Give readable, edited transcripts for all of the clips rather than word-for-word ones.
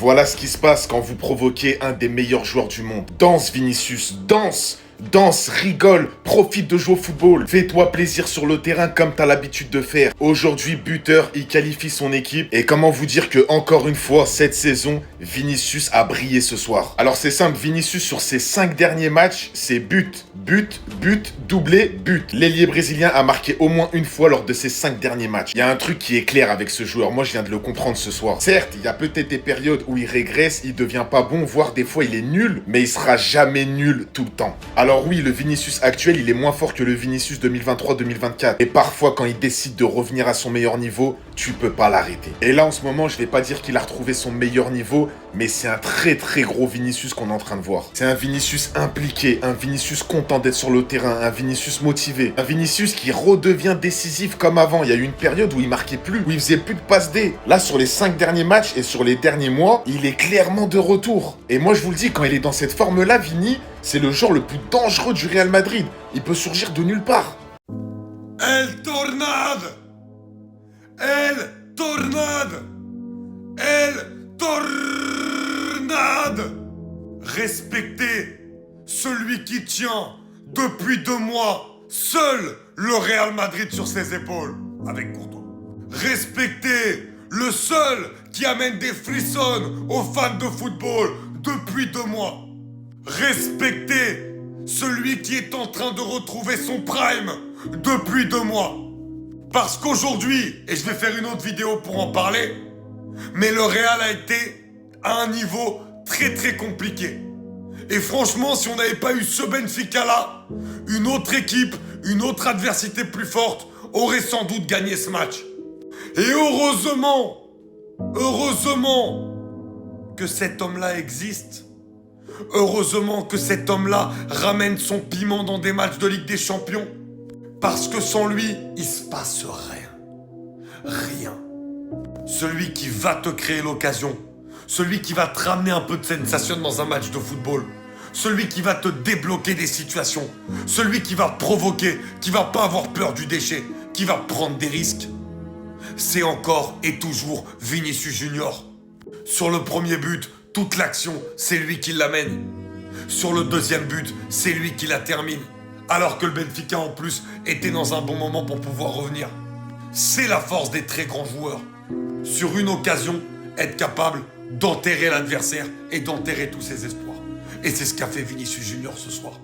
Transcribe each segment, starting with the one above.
Voilà ce qui se passe quand vous provoquez un des meilleurs joueurs du monde. Danse Vinicius, danse! Danse, rigole, profite de jouer au football. Fais-toi plaisir sur le terrain comme t'as l'habitude de faire. Aujourd'hui, buteur, il qualifie son équipe. Et comment vous dire que, encore une fois, cette saison, Vinicius a brillé ce soir. Alors c'est simple, Vinicius sur ses 5 derniers matchs, c'est but, doublé, but. L'ailier brésilien a marqué au moins une fois lors de ses 5 derniers matchs. Il y a un truc qui est clair avec ce joueur, moi je viens de le comprendre ce soir. Certes, il y a peut-être des périodes où il régresse, il devient pas bon, voire des fois il est nul, mais il sera jamais nul tout le temps. Alors oui, le Vinicius actuel, il est moins fort que le Vinicius 2023-2024. Et parfois, quand il décide de revenir à son meilleur niveau, tu peux pas l'arrêter. Et là, en ce moment, je vais pas dire qu'il a retrouvé son meilleur niveau, mais c'est un très gros Vinicius qu'on est en train de voir. C'est un Vinicius impliqué, un Vinicius content d'être sur le terrain, un Vinicius motivé, un Vinicius qui redevient décisif comme avant. Il y a eu une période où il marquait plus, où il faisait plus de passes D. Là, sur les 5 derniers matchs et sur les derniers mois, il est clairement de retour. Et moi, je vous le dis, quand il est dans cette forme-là, Vini, c'est le joueur le plus dangereux du Real Madrid. Il peut surgir de nulle part. El Tornado! El Tornado! El Tornado! Respectez celui qui tient depuis 2 mois seul le Real Madrid sur ses épaules avec Courtois. Respectez le seul qui amène des frissons aux fans de football depuis 2 mois. Respectez celui qui est en train de retrouver son prime depuis 2 mois. Parce qu'aujourd'hui, et je vais faire une autre vidéo pour en parler, mais le Real a été à un niveau très compliqué. Et franchement, si on n'avait pas eu ce Benfica-là, une autre équipe, une autre adversité plus forte aurait sans doute gagné ce match. Et heureusement que cet homme-là existe. Heureusement que cet homme-là ramène son piment dans des matchs de Ligue des Champions. Parce que sans lui, il se passe rien. Rien. Celui qui va te créer l'occasion. Celui qui va te ramener un peu de sensation dans un match de football. Celui qui va te débloquer des situations. Celui qui va provoquer, qui va pas avoir peur du déchet, qui va prendre des risques. C'est encore et toujours Vinicius Junior. Sur le premier but, toute l'action, c'est lui qui l'amène. Sur le deuxième but, c'est lui qui la termine. Alors que le Benfica, en plus, était dans un bon moment pour pouvoir revenir. C'est la force des très grands joueurs. Sur une occasion, être capable d'enterrer l'adversaire et d'enterrer tous ses espoirs. Et c'est ce qu'a fait Vinicius Junior ce soir.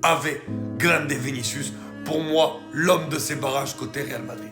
Ave grande Vinicius, pour moi, l'homme de ces barrages côté Real Madrid.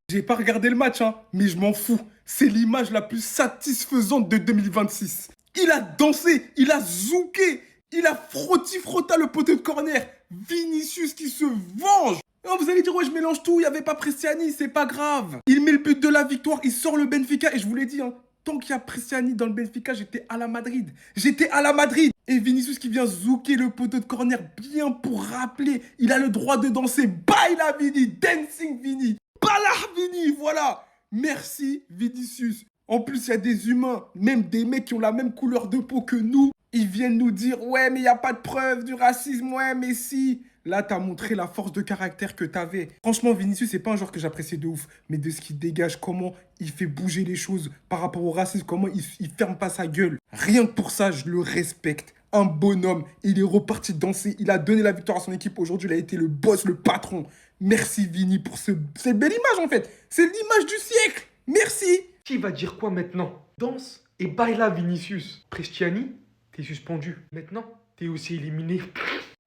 J'ai pas regardé le match, mais je m'en fous. C'est l'image la plus satisfaisante de 2026. Il a dansé, il a zouké, il a frotta le poteau de corner. Vinicius qui se venge. Oh, vous allez dire, ouais, je mélange tout, il n'y avait pas Prestiani, c'est pas grave. Il met le but de la victoire, il sort le Benfica, et je vous l'ai dit, tant qu'il y a Prestiani dans le Benfica, j'étais à la Madrid. J'étais à la Madrid. Et Vinicius qui vient zouker le poteau de corner bien pour rappeler, il a le droit de danser. Baila Vini, dancing Vini, Balah Vini, voilà. Merci Vinicius. En plus, il y a des humains, même des mecs qui ont la même couleur de peau que nous. Ils viennent nous dire, ouais, mais il n'y a pas de preuve du racisme, ouais, mais si. Là, t'as montré la force de caractère que t'avais. Franchement, Vinicius, c'est pas un joueur que j'apprécie de ouf, mais de ce qu'il dégage, comment il fait bouger les choses par rapport au racisme, comment il ferme pas sa gueule. Rien que pour ça, je le respecte. Un bonhomme, il est reparti danser, il a donné la victoire à son équipe. Aujourd'hui, il a été le boss, le patron. Merci Vini pour cette belle image en fait. C'est l'image du siècle. Merci. Qui va dire quoi maintenant? Danse et baila Vinicius. Prestiani, t'es suspendu. Maintenant, t'es aussi éliminé.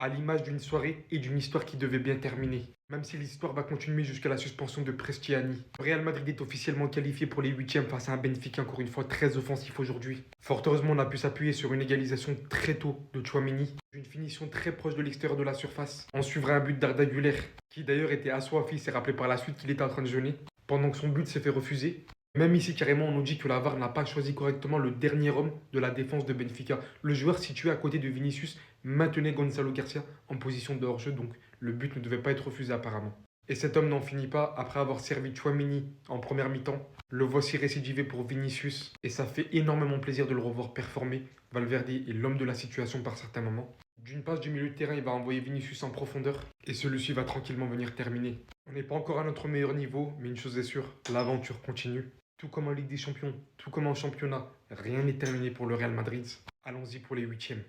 À l'image d'une soirée et d'une histoire qui devait bien terminer. Même si l'histoire va continuer jusqu'à la suspension de Prestiani. Real Madrid est officiellement qualifié pour les 8e face à un Benfica encore une fois très offensif aujourd'hui. Fort heureusement, on a pu s'appuyer sur une égalisation très tôt de Tchouaméni. Une finition très proche de l'extérieur de la surface. On suivra un but d'Arda Güler, qui d'ailleurs était assoiffé, s'est rappelé par la suite qu'il était en train de jeûner, pendant que son but s'est fait refuser. Même ici, carrément, on nous dit que la VAR n'a pas choisi correctement le dernier homme de la défense de Benfica. Le joueur situé à côté de Vinicius maintenait Gonzalo Garcia en position de hors-jeu, donc le but ne devait pas être refusé apparemment. Et cet homme n'en finit pas, après avoir servi Tchouaméni en première mi-temps. Le voici récidivé pour Vinicius, et ça fait énormément plaisir de le revoir performer. Valverde est l'homme de la situation par certains moments. D'une passe du milieu de terrain, il va envoyer Vinicius en profondeur, et celui-ci va tranquillement venir terminer. On n'est pas encore à notre meilleur niveau, mais une chose est sûre, l'aventure continue. Tout comme en Ligue des Champions, tout comme en championnat, Rien n'est terminé pour le Real Madrid. Allons-y pour les huitièmes.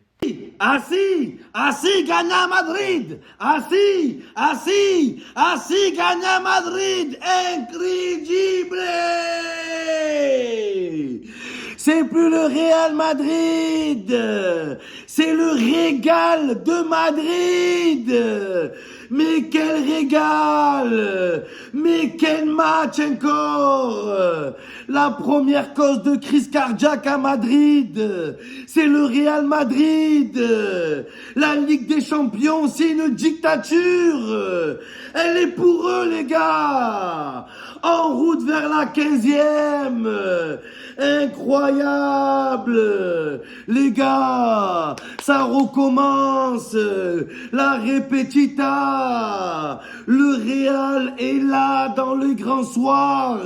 Así, así gana Madrid. Así, así, así gana Madrid. Incroyable. C'est plus le Real Madrid. C'est le régal de Madrid. Mais quel régal! Mais quel match encore! La première cause de crise cardiaque à Madrid, c'est le Real Madrid. La Ligue des Champions, c'est une dictature. Elle est pour eux, les gars. En route vers la 15e. Incroyable. Les gars, ça recommence. La répétita. Le Real est là dans le grand soir.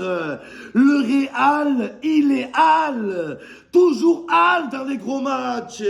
Le Real, il est Al. Toujours Al dans les gros matchs.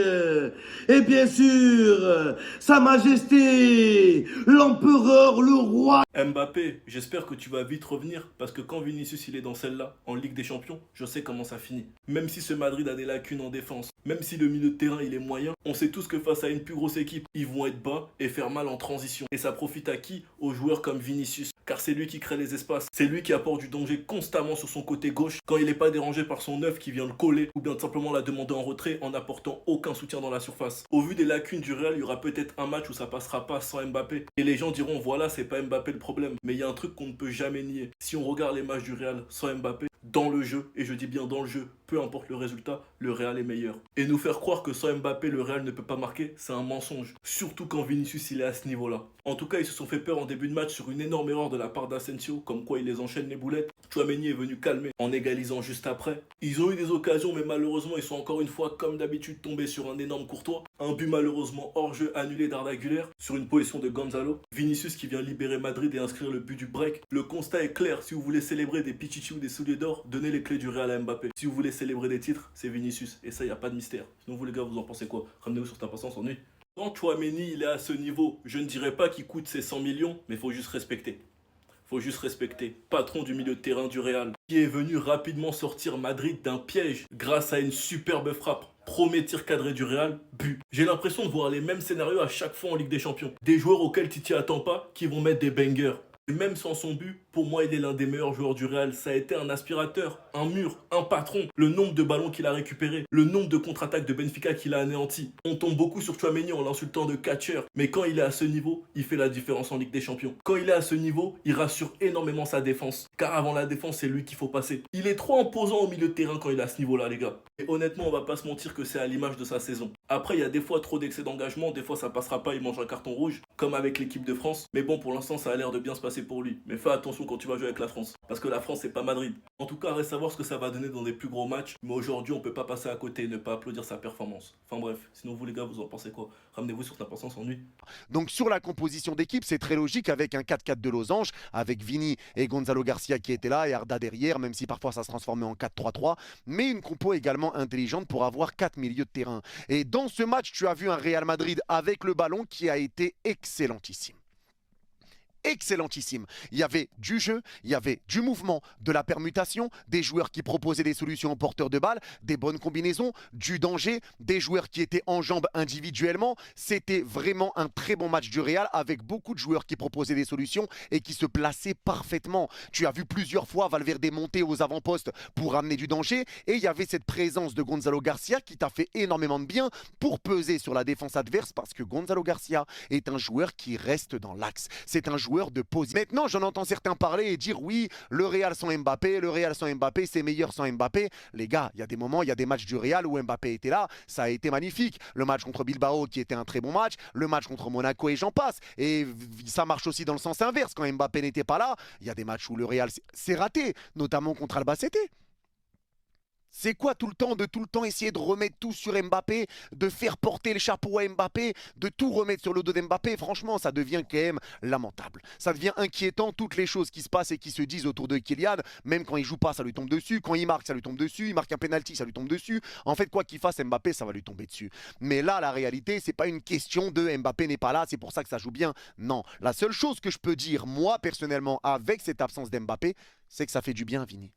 Et bien sûr, Sa Majesté, l'empereur, le roi. Mbappé, j'espère que tu vas vite revenir parce que quand Vinicius il est dans celle-là, en Ligue des Champions, je sais comment ça finit. Même si ce Madrid a des lacunes en défense, même si le milieu de terrain il est moyen, on sait tous que face à une plus grosse équipe, ils vont être bas et faire mal en transition. Et ça profite à qui? Aux joueurs comme Vinicius. Car c'est lui qui crée les espaces, c'est lui qui apporte du danger constamment sur son côté gauche quand il n'est pas dérangé par son neuf qui vient le coller ou bien simplement la demander en retrait en n'apportant aucun soutien dans la surface. Au vu des lacunes du Real, il y aura peut-être un match où ça passera pas sans Mbappé. Et les gens diront voilà, c'est pas Mbappé le problème. Mais il y a un truc qu'on ne peut jamais nier. Si on regarde les matchs du Real sans Mbappé, dans le jeu, et je dis bien dans le jeu, peu importe le résultat, le Real est meilleur. Et nous faire croire que sans Mbappé, le Real ne peut pas marquer, c'est un mensonge. Surtout quand Vinicius il est à ce niveau-là. En tout cas, ils se sont fait peur en début de match sur une énorme erreur de la part d'Asensio, comme quoi il les enchaîne les boulettes. Tchouaméni est venu calmer en égalisant juste après. Ils ont eu des occasions, mais malheureusement, ils sont encore une fois, comme d'habitude, tombés sur un énorme Courtois. Un but malheureusement hors jeu annulé d'Arda Güler sur une position de Gonzalo. Vinicius qui vient libérer Madrid et inscrire le but du break. Le constat est clair, si vous voulez célébrer des Pichichi ou des souliers d'or, donnez les clés du Real à Mbappé. Si vous voulez célébrer des titres, c'est Vinicius. Et ça, y a pas de mystère. Sinon, vous les gars, vous en pensez quoi? Ramenez-vous sur ta patience, ennui. Quand Tchouaméni il est à ce niveau, je ne dirais pas qu'il coûte ses 100 millions, mais faut juste respecter. Faut juste respecter. Patron du milieu de terrain du Real, qui est venu rapidement sortir Madrid d'un piège grâce à une superbe frappe. Premier tir cadré du Real, but. J'ai l'impression de voir les mêmes scénarios à chaque fois en Ligue des Champions. Des joueurs auxquels Titi attend pas, qui vont mettre des bangers. Et même sans son but, pour moi, il est l'un des meilleurs joueurs du Real. Ça a été un aspirateur, un mur, un patron. Le nombre de ballons qu'il a récupérés, le nombre de contre-attaques de Benfica qu'il a anéanti. On tombe beaucoup sur Tchouaméni en l'insultant de catcher. Mais quand il est à ce niveau, il fait la différence en Ligue des Champions. Quand il est à ce niveau, il rassure énormément sa défense. Car avant la défense, c'est lui qu'il faut passer. Il est trop imposant au milieu de terrain quand il est à ce niveau-là, les gars. Et honnêtement, on va pas se mentir que c'est à l'image de sa saison. Après, il y a des fois trop d'excès d'engagement. Des fois, ça passera pas, il mange un carton rouge. Comme avec l'équipe de France. Mais bon, pour l'instant, ça a l'air de bien se passer pour lui. Mais fais attention quand tu vas jouer avec la France. Parce que la France, c'est pas Madrid. En tout cas, reste à voir ce que ça va donner dans des plus gros matchs. Mais aujourd'hui, on peut pas passer à côté et ne pas applaudir sa performance. Enfin bref, sinon vous les gars, vous en pensez quoi? Ramenez-vous sur ta patience ennui. Donc sur la composition d'équipe, c'est très logique avec un 4-4 de losange, avec Vini et Gonzalo Garcia qui étaient là et Arda derrière, même si parfois ça se transformait en 4-3-3. Mais une compo également intelligente pour avoir 4 milieux de terrain. Et dans ce match, tu as vu un Real Madrid avec le ballon qui a été excellentissime. Excellentissime. Il y avait du jeu, il y avait du mouvement, de la permutation, des joueurs qui proposaient des solutions aux porteurs de balles, des bonnes combinaisons, du danger, des joueurs qui étaient en jambes individuellement. C'était vraiment un très bon match du Real avec beaucoup de joueurs qui proposaient des solutions et qui se plaçaient parfaitement. Tu as vu plusieurs fois Valverde monter aux avant-postes pour amener du danger et il y avait cette présence de Gonzalo Garcia qui t'a fait énormément de bien pour peser sur la défense adverse parce que Gonzalo Garcia est un joueur qui reste dans l'axe. C'est un joueur de position. Maintenant, j'en entends certains parler et dire oui, le Real sans Mbappé, le Real sans Mbappé, c'est meilleur sans Mbappé. Les gars, il y a des moments, il y a des matchs du Real où Mbappé était là, ça a été magnifique. Le match contre Bilbao qui était un très bon match, le match contre Monaco et j'en passe. Et ça marche aussi dans le sens inverse. Quand Mbappé n'était pas là, il y a des matchs où le Real s'est raté, notamment contre Albacete. C'est quoi tout le temps essayer de remettre tout sur Mbappé, de faire porter le chapeau à Mbappé, de tout remettre sur le dos d'Mbappé? Franchement, ça devient quand même lamentable. Ça devient inquiétant, toutes les choses qui se passent et qui se disent autour de Kylian. Même quand il joue pas, ça lui tombe dessus. Quand il marque, ça lui tombe dessus. Il marque un penalty, ça lui tombe dessus. En fait, quoi qu'il fasse, Mbappé, ça va lui tomber dessus. Mais là, la réalité, c'est pas une question de Mbappé n'est pas là, c'est pour ça que ça joue bien. Non, la seule chose que je peux dire, moi, personnellement, avec cette absence d'Mbappé, c'est que ça fait du bien à Vini.